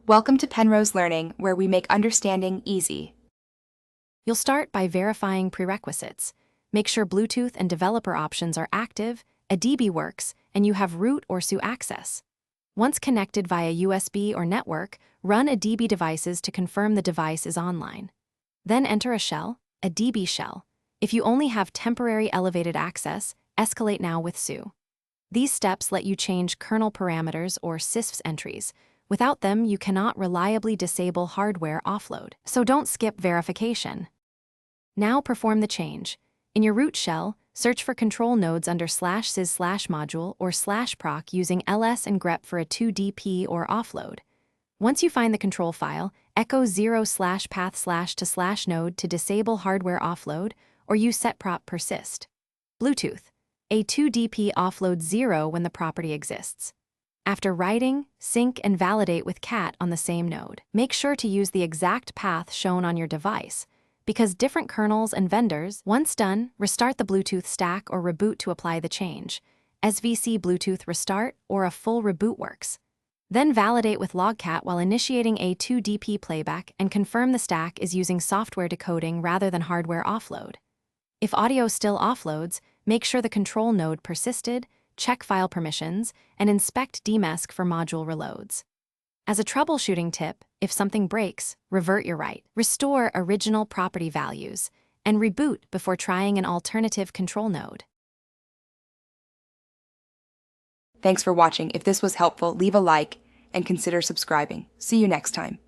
Welcome to Penrose Learning, where we make understanding easy. You'll start by verifying prerequisites. Make sure Bluetooth and developer options are active, A2dp works, and you have root or SU access. Once connected via USB or network, run A2dp devices to confirm the device is online. Then enter a shell, A2dp shell. If you only have temporary elevated access, escalate now with SU. These steps let you change kernel parameters or sysvs entries. Without them, you cannot reliably disable hardware offload, so don't skip verification. Now perform the change. In your root shell, search for control nodes under /sys/module or /proc using ls and grep for A2dp or offload. Once you find the control file, echo 0/path/to/node to disable hardware offload or use setprop persist. Bluetooth. A2dp offload 0 when the property exists. After writing, sync, and validate with cat on the same node. Make sure to use the exact path shown on your device, because different kernels and vendors. Once done, restart the Bluetooth stack or reboot to apply the change. SVC Bluetooth restart or a full reboot works. Then validate with logcat while initiating A2dp playback and confirm the stack is using software decoding rather than hardware offload. If audio still offloads, make sure the control node persisted, check file permissions, and inspect dmesc for module reloads. As a troubleshooting tip, if something breaks, revert your write, restore original property values, and reboot before trying an alternative control node. Thanks for watching. If this was helpful, leave a like and consider subscribing. See you next time.